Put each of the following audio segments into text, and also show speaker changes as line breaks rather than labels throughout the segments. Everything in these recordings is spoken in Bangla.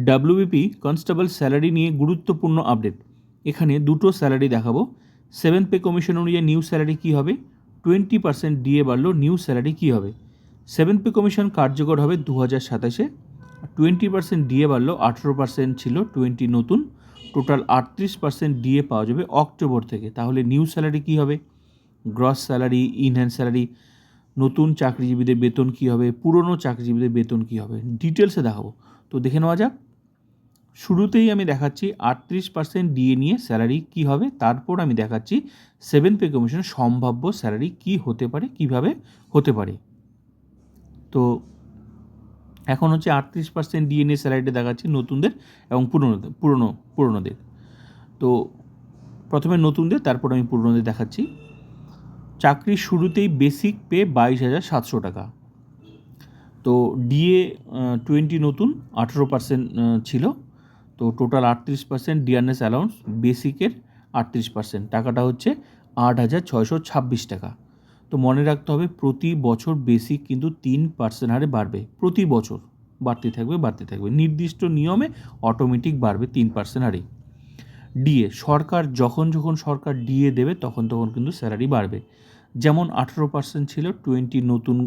ডাব্লিউবিপি কনস্টেবল স্যালারি নিয়ে গুরুত্বপূর্ণ আপডেট। এখানে দুটো স্যালারি দেখাবো। 7th পে কমিশন অনুযায়ী নিউ স্যালারি কী হবে, 20% ডিএ বাড়লো, নিউ স্যালারি কী হবে। 7th পে কমিশন কার্যকর হবে 2027-এ। 20% ডিএ বাড়লো, 18% ছিল, 20 নতুন, টোটাল 38% ডিএ পাওয়া যাবে অক্টোবর থেকে। তাহলে নিউ স্যালারি কী হবে, গ্রস স্যালারি, ইনহ্যান্ড স্যালারি, নতুন চাকরিজীবীদের বেতন কী হবে, পুরনো চাকরিজীবীদের বেতন কী হবে, ডিটেলসে দেখাবো। তো দেখে নেওয়া যাক। শুরুতেই আমি দেখাচ্ছি 38% ডিএ নিয়ে স্যালারি কী হবে, তারপর আমি দেখাচ্ছি 7th পে কমিশনের সম্ভাব্য স্যালারি কী হতে পারে, কীভাবে হতে পারে। তো এখন হচ্ছে 38% ডিএ নিয়ে স্যালারিটা দেখাচ্ছি নতুনদের এবং পুরনোদের। তো প্রথমে নতুনদের, তারপর আমি পুরনোদের দেখাচ্ছি। চাকরির শুরুতেই বেসিক পে 22,700 টাকা। তো ডিএ 20 নতুন, 18% ছিল, তো টোটাল 38%, ডিআরএস অ্যালাউন্স বেসিকের 38%, টাকাটা হচ্ছে 8,626 টাকা। তো মনে রাখতে হবে প্রতি বছর বেসিক কিন্তু 3% হারে বাড়বে, প্রতি বছর বাড়তে থাকবে, নির্দিষ্ট নিয়মে অটোমেটিক বাড়বে 3% হারে। ডিএ সরকার যখন সরকার ডিএ দেবে তখন কিন্তু স্যালারি বাড়বে। যেমন 18% ছিল, 20 নতুন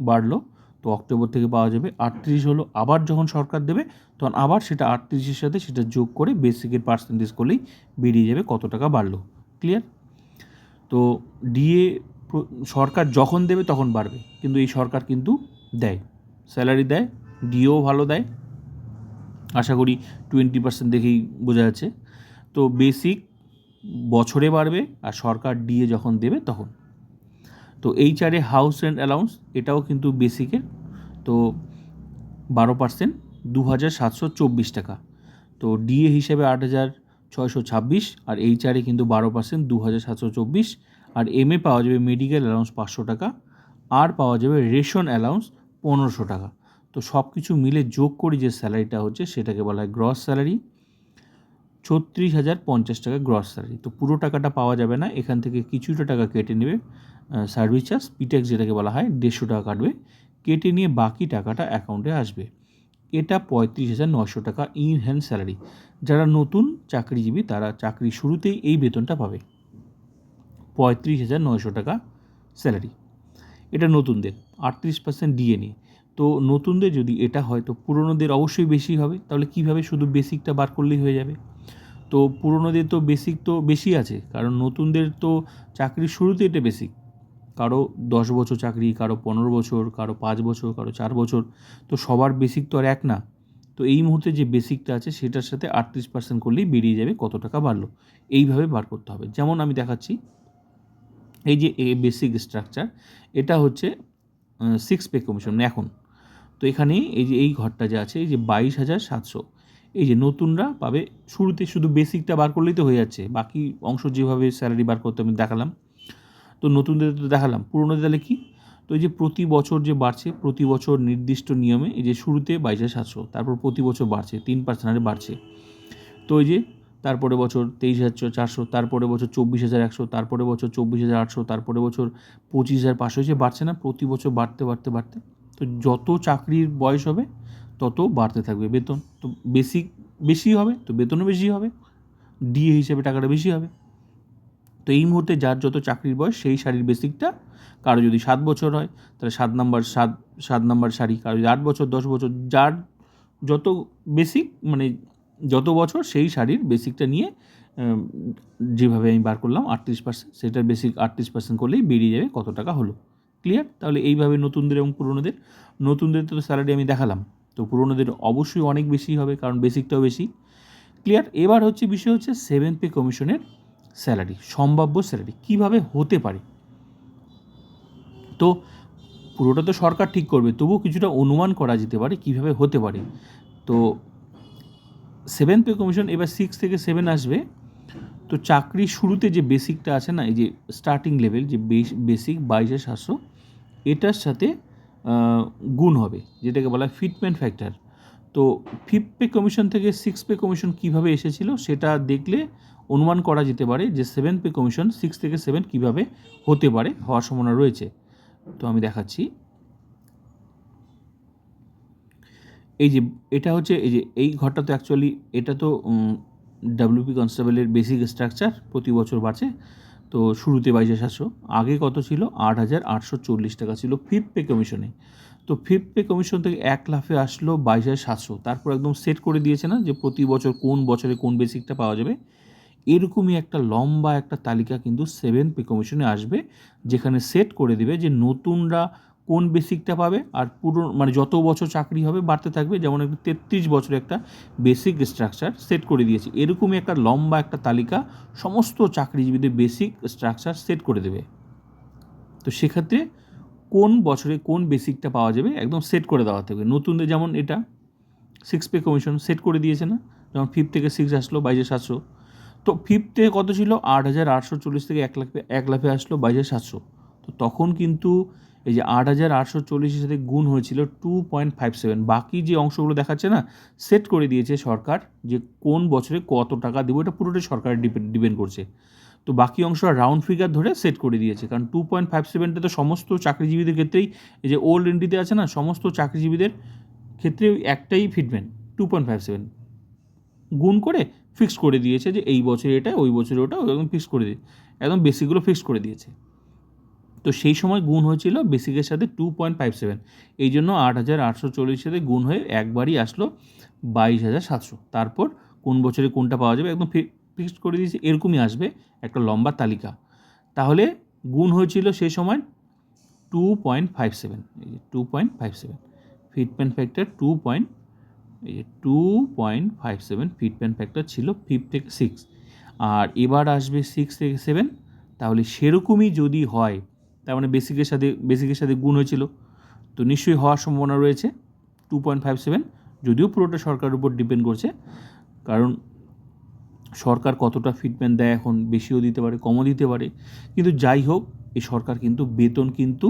বাড়লো, তো অক্টোবর থেকে পাওয়া যাবে। 38 হলো, আবার যখন সরকার দেবে তখন আবার সেটা 38-এর সাথে সেটা যোগ করে বেসিকের পার্সেন্টেজ করলেই বেরিয়ে যাবে কত টাকা বাড়লো। ক্লিয়ার? তো ডিএ সরকার যখন দেবে তখন বাড়বে, কিন্তু এই সরকার কিন্তু দেয়, স্যালারি দেয়, ডিএও ভালো দেয়, আশা করি 20% দেখেই বোঝা যাচ্ছে। তো বেসিক বছরে বাড়বে আর সরকার ডিএ যখন দেবে তখন। তো এইচআরে হাউস রেন্ট অ্যালাউন্স, এটাও কিন্তু বেসিকের, তো 12%, 2,724 টাকা। তো ডিএ হিসেবে 8,626, আর এইচআরে কিন্তু 12%, 2,724। আর এমএ পাওয়া যাবে মেডিকেল অ্যালাউন্স 500 টাকা, আর পাওয়া যাবে রেশন অ্যালাউন্স 1500 টাকা। তো সব কিছু মিলে যোগ করি যে স্যালারিটা হচ্ছে সেটাকে বলা হয় গ্রস স্যালারি, 36,050 টাকা গ্রস স্যালারি। তো পুরো টাকাটা পাওয়া যাবে না, এখান থেকে কিছুটা টাকা কেটে নেবে সার্ভিস চার্জ, পিটেক্স যেটাকে বলা হয়, 150 টাকা কাটবে, কেটে নিয়ে বাকি টাকাটা অ্যাকাউন্টে আসবে। এটা 35,900 টাকা ইন হ্যান্ড স্যালারি। যারা নতুন চাকরিজীবী তারা চাকরি শুরুতেই এই বেতনটা পাবে, 35,900 টাকা স্যালারি। এটা নতুনদের, 38% ডিএ নিয়ে। তো নতুনদের যদি এটা হয় তো পুরনোদের অবশ্যই বেশি হবে। তাহলে কীভাবে, শুধু বেসিকটা বার করলেই হয়ে যাবে। তো পুরনোদের তো বেসিক তো বেশি আছে, কারণ নতুনদের তো চাকরির শুরুতে এটা বেসিক, কারো 10 বছর চাকরি, কারো 15 বছর, কারো 5 বছর, কারো 4 বছর, তো সবার বেসিক তো আর এক না। তো এই মুহূর্তে যে বেসিকটা আছে সেটার সাথে 38% করলেই বেরিয়ে যাবে কত টাকা বাড়লো। এইভাবে বার করতে হবে। যেমন আমি দেখাচ্ছি, এই যে বেসিক স্ট্রাকচার, এটা হচ্ছে 6 পে কমিশন এখন। তো এখানে এই যে এই ঘরটা যে আছে, এই যে 22,700, এই যে নতুনরা পাবে শুরুতে, শুধু বেসিকটা বার করলেই তো হয়ে যাচ্ছে, বাকি অংশ যেভাবে স্যালারি বার করতে আমি দেখালাম, তো নতুনদের তো দেখালাম। পুরোনোদের তাহলে কী, তো এই যে প্রতি বছর যে বাড়ছে, প্রতি বছর নির্দিষ্ট নিয়মে, এই যে শুরুতে 22,700, তারপর প্রতি বছর বাড়ছে, 3% হারে বাড়ছে। তো এই যে তারপরে বছর 23,400, তারপরে বছর 24,100, তারপরে বছর 24,800, তারপরে বছর 25,500, যে বাড়ছে না, প্রতি বছর বাড়তে। তো যত চাকরির বয়স হবে তত বাড়তে থাকবে বেতন। তো বেসিক বেশি হবে তো বেতনও বেশি হবে, ডিএ হিসেবে টাকাটা বেশি হবে। তো এই মুহূর্তে যার যত চাকরির বয়স সেই শাড়ির বেসিকটা, কারো যদি 7 বছর হয় তাহলে 7 নাম্বার শাড়ি, কারো যদি 8 বছর, 10 বছর, যার যত বেসিক মানে যত বছর সেই শাড়ির বেসিকটা নিয়ে যেভাবে আমি বার করলাম 38%, সেটার বেসিক 38% করলেই বেরিয়ে যাবে কত টাকা হলো। ক্লিয়ার? তাহলে এইভাবে নতুনদের এবং নতুনদের তো স্যালারি আমি দেখালাম, তো পুরনোদের অবশ্যই অনেক বেশি হবে, কারণ বেসিকটাও বেশি। ক্লিয়ার? এবার হচ্ছে বিষয় হচ্ছে 7th পে কমিশনের স্যালারি, সম্ভাব্য স্যালারি কীভাবে হতে পারে। তো পুরোটা তো সরকার ঠিক করবে, তবুও কিছুটা অনুমান করা যেতে পারে কীভাবে হতে পারে। তো 7th পে কমিশন এবার 6 থেকে 7 আসবে। তো চাকরির শুরুতে যে বেসিকটা আছে না, এই যে স্টার্টিং লেভেল যে বেসিক 22,700, এটার সাথে গুণ হবে, যেটাকে বলা হয় ফিটমেন্ট ফ্যাক্টর। তো 5th পে কমিশন থেকে 6th পে কমিশন কীভাবে এসেছিল সেটা দেখলে অনুমান করা যেতে পারে যে 7th পে কমিশন 6 থেকে 7 কীভাবে হতে পারে, হওয়ার সম্ভাবনা রয়েছে। তো আমি দেখাচ্ছি, এই যে এটা হচ্ছে এই যে এই ঘরটা তো অ্যাকচুয়ালি এটা তো ডাব্লিউপি কনস্টেবলের বেসিক স্ট্রাকচার প্রতি বছর বাড়ছে। তো শুরুতে 22,700, আগে কত ছিল 8,840 টাকা ছিল ফিফথ পে কমিশনে। তো ফিফথ পে কমিশন থেকে 1 লাফে আসলো 22,700, তারপর একদম সেট করে দিয়েছে না যে প্রতি বছর কোন বছরে কোন বেসিকটা পাওয়া যাবে। এরকমই একটা লম্বা একটা তালিকা কিন্তু সেভেন পে কমিশনে আসবে, যেখানে সেট করে দেবে যে নতুনরা কোন বেসিকটা পাবে, আর পুরো মানে যত বছর চাকরি হবে বাড়তে থাকবে। যেমন একটু 33 বছরে একটা বেসিক স্ট্রাকচার সেট করে দিয়েছে, এরকমই একটা লম্বা একটা তালিকা সমস্ত চাকরিজীবীদের বেসিক স্ট্রাকচার সেট করে দেবে। তো সেক্ষেত্রে কোন বছরে কোন বেসিকটা পাওয়া যাবে একদম সেট করে দেওয়া থাকবে। নতুনদের যেমন এটা সিক্স পে কমিশন সেট করে দিয়েছে না, যেমন ফিফথ থেকে 6 আসলো 22,700। তো ফিফথে কত ছিল 8,840 থেকে 1 লাখে আসলো 22,700। তো তখন কিন্তু এই যে 8,840-এর সাথে গুণ হয়েছিল 2.57। বাকি যে অংশগুলো দেখাচ্ছে না, সেট করে দিয়েছে সরকার যে কোন বছরে কত টাকা দেবো, এটা পুরোটাই সরকারের ডিপেন্ড করছে। তো বাকি অংশটা রাউন্ড ফিগার ধরে সেট করে দিয়েছে, কারণ 2.57টা তো সমস্ত চাকরিজীবীদের ক্ষেত্রেই, এই যে ওল্ড এন্ট্রিতে আছে না, সমস্ত চাকরিজীবীদের ক্ষেত্রে একটাই ফিটমেন্ট 2.57 গুণ করে ফিক্স করে দিয়েছে যে এই বছরে এটা ওই বছরে ওটা একদম ফিক্স করে দিয়ে একদম বেসিকগুলো ফিক্স করে দিয়েছে। তো সেই সময় গুণ হয়েছিল বেসিকের সাথে 2.57, এই জন্য 8,840 সাথে গুণ হয়ে একবারই আসলো 22,700। তারপর কোন বছরে কোনটা পাওয়া যাবে একদম ফিক্সড করে দিয়েছে, এরকমই আসবে একটা লম্বা তালিকা। তাহলে গুণ হয়েছিল সেই সময় 2.57, এই যে 2.57 ফিটমেন্ট ফ্যাক্টর 2.57 ফিটমেন্ট ফ্যাক্টর ছিল ফিফথ থেকে 6। আর এবার আসবে 6 থেকে 7। তাহলে সেরকমই যদি হয়, তার মানে বেসিকের সাথে গুণ হয়েছিল, তো নিশ্চয়ই হওয়ার সম্ভাবনা রয়েছে 2.57, যদিও পুরোটা সরকারের উপর ডিপেন্ড করছে, কারণ সরকার কতটা ফিটমেন্ট দেয় এখন বেশিও দিতে পারে কমও দিতে পারে। কিন্তু যাই হোক, এই সরকার কিন্তু বেতন কিন্তু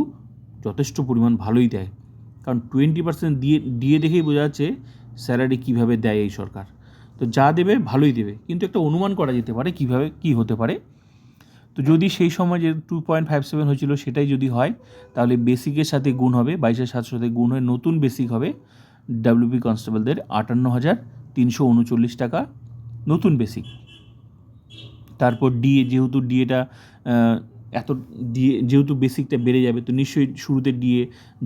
যথেষ্ট পরিমাণ ভালোই দেয়, কারণ 20% দিয়ে দেখেই বোঝা যাচ্ছে স্যালারি কীভাবে দেয় এই সরকার। তো যা দেবে ভালোই দেবে, কিন্তু একটা অনুমান করা যেতে পারে কীভাবে কী হতে পারে। তো যদি সেই সময় যে 2.57 হয়েছিল সেটাই যদি হয়, তাহলে বেসিকের সাথে গুণ হবে 22,700 সাথে গুণ হয়ে নতুন বেসিক হবে ডাব্লিউপি কনস্টেবলদের 58,339 টাকা নতুন বেসিক। তারপর যেহেতু ডিএটা এত যেহেতু বেসিকটা বেড়ে যাবে, তো নিশ্চয়ই শুরুতে ডিএ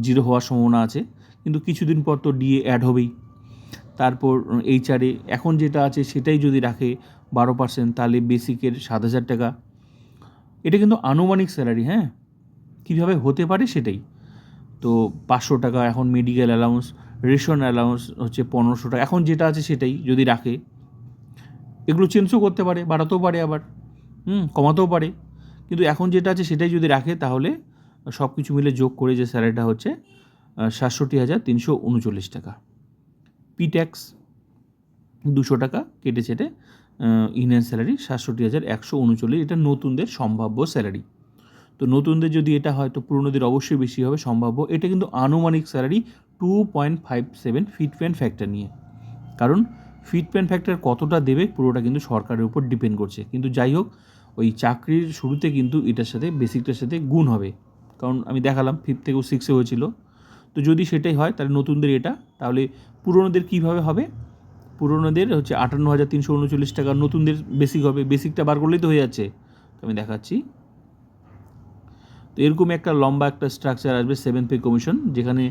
0 হওয়ার সম্ভাবনা আছে, কিন্তু কিছুদিন পর তো ডিএ অ্যাড হবেই। তারপর এইচআরে এখন যেটা আছে সেটাই যদি রাখে 12%, তাহলে বেসিকের 7,000 টাকা। এটা কিন্তু আনুমানিক স্যালারি, হ্যাঁ, কীভাবে হতে পারে সেটাই। তো 500 টাকা এখন মেডিকেল অ্যালাউন্স, রেশন অ্যালাউন্স হচ্ছে 1500 টাকা, এখন যেটা আছে সেটাই যদি রাখে। এগুলো চেঞ্জও করতে পারে, বাড়াতেও পারে, আবার কমাতেও পারে, কিন্তু এখন যেটা আছে সেটাই যদি রাখে, তাহলে সব কিছু মিলে যোগ করে যে স্যালারিটা হচ্ছে 67,339 টাকা। পি ট্যাক্স 200 টাকা কেটে ছেটে ইন্ডিয়ান স্যালারি 67,139, এটা নতুনদের সম্ভাব্য স্যালারি। তো নতুনদের যদি এটা হয় তো পুরনোদের অবশ্যই বেশি হবে সম্ভাব্য। এটা কিন্তু আনুমানিক স্যালারি 2.57 ফিটমেন্ট ফ্যাক্টর নিয়ে, কারণ ফিটমেন্ট ফ্যাক্টর কতটা দেবে পুরোটা কিন্তু সরকারের উপর ডিপেন্ড করছে। কিন্তু যাই হোক, ওই চাকরির শুরুতে কিন্তু এটার সাথে বেসিকটার সাথে গুণ হবে, কারণ আমি দেখালাম 5 থেকেও 6 হয়েছিল। তো যদি সেটাই হয় তাহলে নতুনদের এটা, তাহলে পুরনোদের কীভাবে হবে, পুরনোদের হচ্ছে 58,339 টাকা, নতুনদের বেসিক হবে, বেসিকটা বার করলেই তো হয়ে যাচ্ছে। তো আমি দেখাচ্ছি। তো এরকম একটা লম্বা একটা স্ট্রাকচার আসবে সেভেন পে কমিশন, যেখানে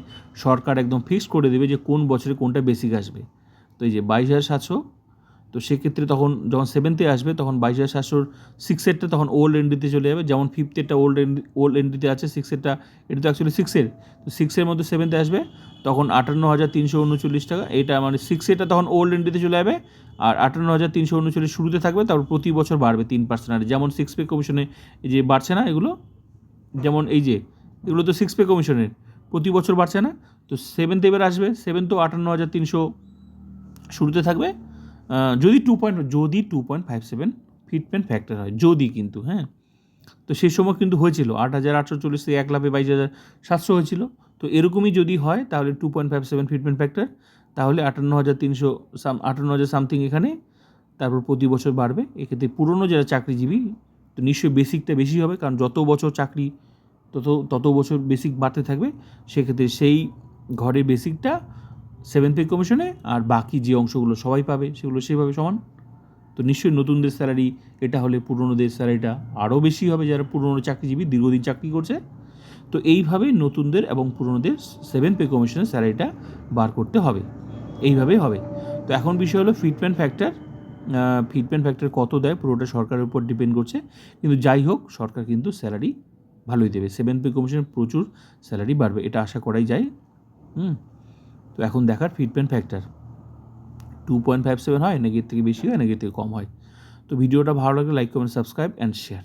সরকার একদম ফিক্স করে দেবে যে কোন বছরে কোনটা বেসিক আসবে। তো এই যে 22,700, তো সেক্ষেত্রে তখন যখন সেভেন্থে আসবে তখন 22,700 সিক্সেরটা তখন ওল্ড এন্ট্রিতে চলে যাবে, যেমন ফিফথেরটা ওল্ড এন্ট্রিতে আছে, সিক্সেরটা এটা তো অ্যাকচুয়ালি সিক্সের, তো সিক্সের মধ্যে সেভেন্থে আসবে তখন 58,339 টাকা, এটা মানে সিক্সেরটা তখন ওল্ড এন্ট্রিতে চলে যাবে, আর 58,339 শুরুতে থাকবে, তারপর প্রতি বছর বাড়বে 3%। আর যেমন সিক্স পে কমিশনে এই যে বাড়ছে না এগুলো, যেমন এই যে এগুলো তো সিক্স পে কমিশনের প্রতি বছর বাড়ছে না, তো সেভেন্থ এবার আসবে, সেভেন্থ তো 58,300 শুরুতে থাকবে, যদি 2.57 ফিটমেন্ট ফ্যাক্টর হয়, যদি কিন্তু, হ্যাঁ। তো সেই সময় কিন্তু হয়েছিল 8,840 থেকে 1,22,700 হয়েছিল। তো এরকমই যদি হয় তাহলে 2.57 ফিটমেন্ট ফ্যাক্টর, তাহলে 58,000 সামথিং এখানে, তারপর প্রতি বছর বাড়বে। এক্ষেত্রে পুরনো যারা চাকরিজীবী, তো নিশ্চয়ই বেসিকটা বেশি হবে, কারণ যত বছর চাকরি তত বছর বেসিক বাড়তে থাকবে। সেক্ষেত্রে সেই ঘরের বেসিকটা 7 পে কমিশনে, আর বাকি যে অংশগুলো সবাই পাবে সেগুলো সেভাবে সমান। তো নিশ্চয়ই নতুনদের স্যালারি এটা হলে পুরনোদের স্যালারিটা আরও বেশি হবে, যারা পুরনো চাকরিজীবী দীর্ঘদিন চাকরি করছে। তো এইভাবেই নতুনদের এবং পুরনোদের 7 পে কমিশনের স্যালারিটা বার করতে হবে, এইভাবেই হবে। তো এখন বিষয় হলো ফিটমেন্ট ফ্যাক্টর। ফিটমেন্ট ফ্যাক্টর কত দেয় পুরোটা সরকারের উপর ডিপেন্ড করছে, কিন্তু যাই হোক সরকার কিন্তু স্যালারি ভালোই দেবে। 7 পে কমিশনের প্রচুর স্যালারি বাড়বে, এটা আশা করাই যায়। তো এখন দেখার ফিটমেন্ট ফ্যাক্টর 2.57 হয়, নাকি এর থেকে বেশি হয়, নাকি এর থেকে কম হয়। তো ভিডিওটা ভালো লাগলে like comment subscribe and share.